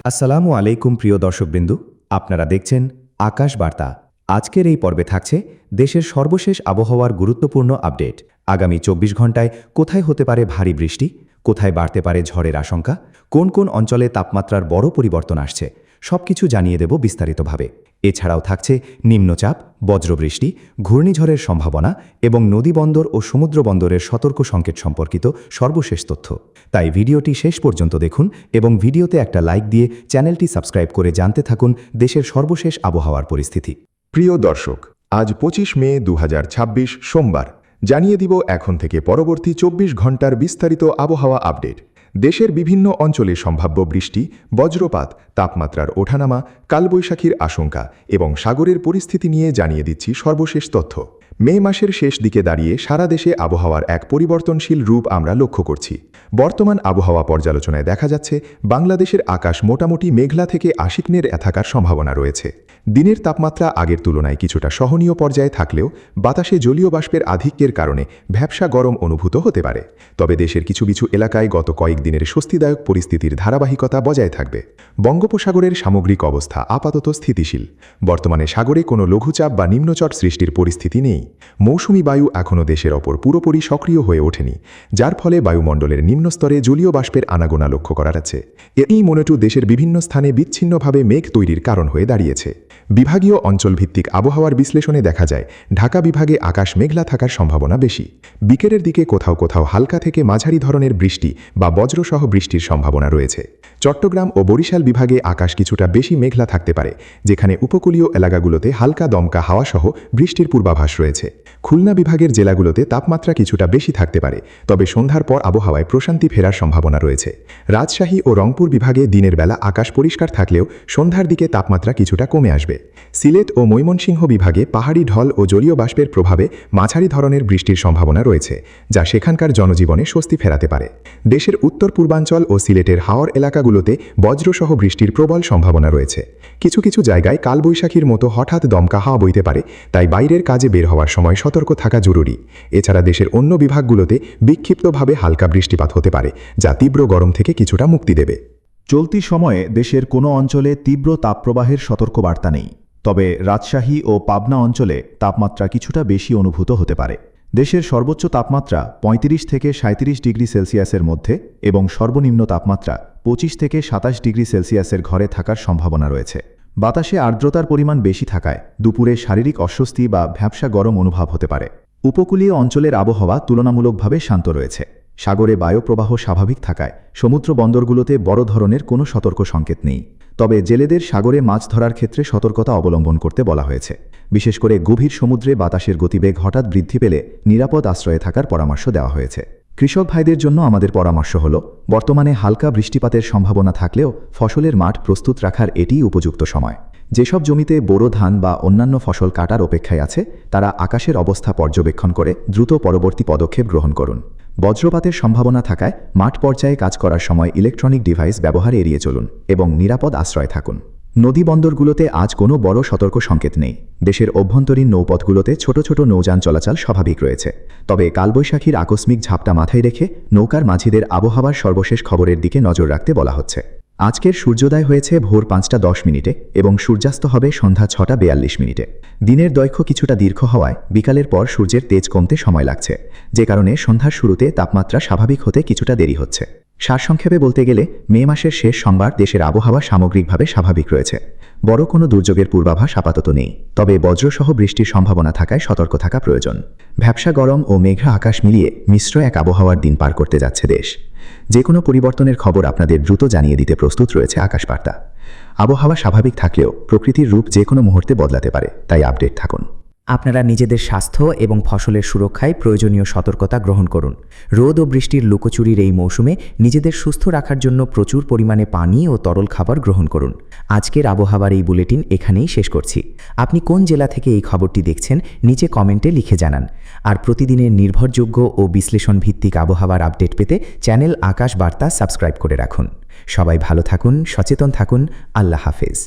আসসালামু আলাইকুম প্রিয় দর্শকবৃন্দু, আপনারা দেখছেন আকাশ বার্তা। আজকের এই পর্বে থাকছে দেশের সর্বশেষ আবহাওয়ার গুরুত্বপূর্ণ আপডেট। আগামী ২৪ ঘন্টায় কোথায় হতে পারে ভারী বৃষ্টি, কোথায় বাড়তে পারে ঝড়ের আশঙ্কা, কোন কোন অঞ্চলে তাপমাত্রার বড় পরিবর্তন আসছে, সবকিছু জানিয়ে দেব বিস্তারিতভাবে। এছাড়াও থাকছে নিম্নচাপ, বজ্রবৃষ্টি, ঘূর্ণিঝড়ের সম্ভাবনা এবং নদীবন্দর ও সমুদ্র বন্দরের সতর্ক সংকেত সম্পর্কিত সর্বশেষ তথ্য। তাই ভিডিওটি শেষ পর্যন্ত দেখুন এবং ভিডিওতে একটা লাইক দিয়ে চ্যানেলটি সাবস্ক্রাইব করে জানতে থাকুন দেশের সর্বশেষ আবহাওয়ার পরিস্থিতি। প্রিয় দর্শক, আজ ২৫ মে ২০২৬ সোমবার। জানিয়ে দিব এখন থেকে পরবর্তী ২৪ ঘন্টার বিস্তারিত আবহাওয়া আপডেট। দেশের বিভিন্ন অঞ্চলে সম্ভাব্য বৃষ্টি, বজ্রপাত, তাপমাত্রার ওঠানামা, কালবৈশাখীর আশঙ্কা এবং সাগরের পরিস্থিতি নিয়ে জানিয়ে দিচ্ছি সর্বশেষ তথ্য। মে মাসের শেষ দিকে দাঁড়িয়ে সারা দেশে আবহাওয়ার এক পরিবর্তনশীল রূপ আমরা লক্ষ্য করছি। বর্তমান আবহাওয়া পর্যালোচনায় দেখা যাচ্ছে বাংলাদেশের আকাশ মোটামুটি মেঘলা থেকে আশিকনের থাকার সম্ভাবনা রয়েছে। দিনের তাপমাত্রা আগের তুলনায় কিছুটা সহনীয় পর্যায়ে থাকলেও বাতাসে জলীয় বাষ্পের আধিক্যের কারণে ভ্যাপসা গরম অনুভূত হতে পারে। তবে দেশের কিছু কিছু এলাকায় গত কয়েকদিনের স্বস্তিদায়ক পরিস্থিতির ধারাবাহিকতা বজায় থাকবে। বঙ্গোপসাগরের সামগ্রিক অবস্থা আপাতত স্থিতিশীল। বর্তমানে সাগরে কোনো লঘুচাপ বা নিম্নচাপ সৃষ্টির পরিস্থিতি নেই। মৌসুমি বায়ু এখনও দেশের ওপর পুরোপুরি সক্রিয় হয়ে ওঠেনি, যার ফলে বায়ুমণ্ডলের নিম্নস্তরে জলীয় বাষ্পের আনাগোনা লক্ষ্য করা যাচ্ছে। এই মনেটু দেশের বিভিন্ন স্থানে বিচ্ছিন্নভাবে মেঘ তৈরির কারণ হয়ে দাঁড়িয়েছে। বিভাগীয় অঞ্চলভিত্তিক আবহাওয়ার বিশ্লেষণে দেখা যায় ঢাকা বিভাগে আকাশ মেঘলা থাকার সম্ভাবনা বেশি। বিকেলের দিকে কোথাও কোথাও হালকা থেকে মাঝারি ধরনের বৃষ্টি বা বজ্রসহ বৃষ্টির সম্ভাবনা রয়েছে। চট্টগ্রাম ও বরিশাল বিভাগে আকাশ কিছুটা বেশি মেঘলা থাকতে পারে, যেখানে উপকূলীয় এলাকাগুলোতে হালকা দমকা হাওয়াসহ বৃষ্টির পূর্বাভাস রয়েছে। খুলনা বিভাগের জেলাগুলোতে তাপমাত্রা কিছুটা বেশি থাকতে পারে, তবে সন্ধ্যার পর আবহাওয়ায় প্রশান্তি ফেরার সম্ভাবনা রয়েছে। রাজশাহী ও রংপুর বিভাগে দিনের বেলা আকাশ পরিষ্কার থাকলেও সন্ধ্যার দিকে তাপমাত্রা কিছুটা কমে আসবে। সিলেট ও ময়মনসিংহ বিভাগে পাহাড়ি ঢল ও জলীয় বাষ্পের প্রভাবে মাঝারি ধরনের বৃষ্টির সম্ভাবনা রয়েছে, যা সেখানকার জনজীবনে স্বস্তি ফেরাতে পারে। দেশের উত্তর পূর্বাঞ্চল ও সিলেটের হাওর এলাকাগুলোতে বজ্রসহ বৃষ্টির প্রবল সম্ভাবনা রয়েছে। কিছু কিছু জায়গায় কালবৈশাখীর মতো হঠাৎ দমকা হাওয়া বইতে পারে, তাই বাইরের কাজে বের হওয়ার সময় সতর্ক থাকা জরুরি। এছাড়া দেশের অন্য বিভাগগুলোতে বিক্ষিপ্তভাবে হালকা বৃষ্টিপাত হতে পারে, যা তীব্র গরম থেকে কিছুটা মুক্তি দেবে। চলতি সময়ে দেশের কোনো অঞ্চলে তীব্র তাপপ্রবাহের সতর্কবার্তা নেই, তবে রাজশাহী ও পাবনা অঞ্চলে তাপমাত্রা কিছুটা বেশি অনুভূত হতে পারে। দেশের সর্বোচ্চ তাপমাত্রা ৩৫ থেকে ৩৭ ডিগ্রি সেলসিয়াসের মধ্যে এবং সর্বনিম্ন তাপমাত্রা ২৫ থেকে ২৭ ডিগ্রি সেলসিয়াসের ঘরে থাকার সম্ভাবনা রয়েছে। বাতাসে আর্দ্রতার পরিমাণ বেশি থাকায় দুপুরে শারীরিক অস্বস্তি বা ভ্যাপসা গরম অনুভব হতে পারে। উপকূলীয় অঞ্চলের আবহাওয়া তুলনামূলকভাবে শান্ত রয়েছে। সাগরে বায়ুপ্রবাহ স্বাভাবিক থাকায় সমুদ্র বন্দরগুলোতে বড় ধরনের কোনো সতর্ক সংকেত নেই। তবে জেলেদের সাগরে মাছ ধরার ক্ষেত্রে সতর্কতা অবলম্বন করতে বলা হয়েছে। বিশেষ করে গভীর সমুদ্রে বাতাসের গতিবেগ হঠাৎ বৃদ্ধি পেলে নিরাপদ আশ্রয়ে থাকার পরামর্শ দেওয়া হয়েছে। কৃষক ভাইদের জন্য আমাদের পরামর্শ হল, বর্তমানে হালকা বৃষ্টিপাতের সম্ভাবনা থাকলেও ফসলের মাঠ প্রস্তুত রাখার এটিই উপযুক্ত সময়। যেসব জমিতে বোরো ধান বা অন্যান্য ফসল কাটার অপেক্ষায় আছে, তারা আকাশের অবস্থা পর্যবেক্ষণ করে দ্রুত পরবর্তী পদক্ষেপ গ্রহণ করুন। বজ্রপাতের সম্ভাবনা থাকায় মাঠ পর্যায়ে কাজ করার সময় ইলেকট্রনিক ডিভাইস ব্যবহার এড়িয়ে চলুন এবং নিরাপদ আশ্রয় থাকুন। নদী বন্দরগুলোতে আজ কোনো বড় সতর্ক সংকেত নেই। দেশের অভ্যন্তরীণ নৌপথগুলোতে ছোট ছোট নৌযান চলাচল স্বাভাবিক রয়েছে। তবে কালবৈশাখীর আকস্মিক ঝাপটা মাথায় রেখে নৌকার মাঝিদের আবহাওয়ার সর্বশেষ খবরের দিকে নজর রাখতে বলা হচ্ছে। আজকের সূর্যোদয় হয়েছে ভোর ৫টা ১০ মিনিটে এবং সূর্যাস্ত হবে সন্ধ্যা ৬টা ৪২ মিনিটে। দিনের দৈর্ঘ্য কিছুটা দীর্ঘ হওয়ায় বিকালের পর সূর্যের তেজ কমতে সময় লাগছে, যে কারণে সন্ধ্যার শুরুতে তাপমাত্রা স্বাভাবিক হতে কিছুটা দেরি হচ্ছে। সারসংক্ষেপে বলতে গেলে মে মাসের শেষ সোমবার দেশের আবহাওয়া সামগ্রিকভাবে স্বাভাবিক রয়েছে। বড় কোনো দুর্যোগের পূর্বাভাস আপাতত নেই, তবে বজ্রসহ বৃষ্টির সম্ভাবনা থাকায় সতর্ক থাকা প্রয়োজন। ভ্যাপসা গরম ও মেঘলা আকাশ মিলিয়ে মিশ্র এক আবহাওয়ার দিন পার করতে যাচ্ছে দেশ। যে কোনো পরিবর্তনের খবর আপনাদের দ্রুত জানিয়ে দিতে প্রস্তুত রয়েছে আকাশ বার্তা। আবহাওয়া স্বাভাবিক থাকলেও প্রকৃতির রূপ যে কোনো মুহূর্তে বদলাতে পারে, তাই আপডেট থাকুন। আপনারা নিজেদের স্বাস্থ্য এবং ফসলের সুরক্ষায় প্রয়োজনীয় সতর্কতা গ্রহণ করুন। রোদ ও বৃষ্টির লুকোচুরির এই মৌসুমে নিজেদের সুস্থ রাখার জন্য প্রচুর পরিমাণে পানি ও তরল খাবার গ্রহণ করুন। আজকের আবহাওয়ার এই বুলেটিন এখানেই শেষ করছি। আপনি কোন জেলা থেকে এই খবরটি দেখছেন নিচে কমেন্টে লিখে জানান। আর প্রতিদিনের নির্ভরযোগ্য ও বিশ্লেষণ ভিত্তিক আবহাওয়ার আপডেট পেতে চ্যানেল আকাশ বার্তা সাবস্ক্রাইব করে রাখুন। সবাই ভালো থাকুন, সচেতন থাকুন। আল্লাহ হাফেজ।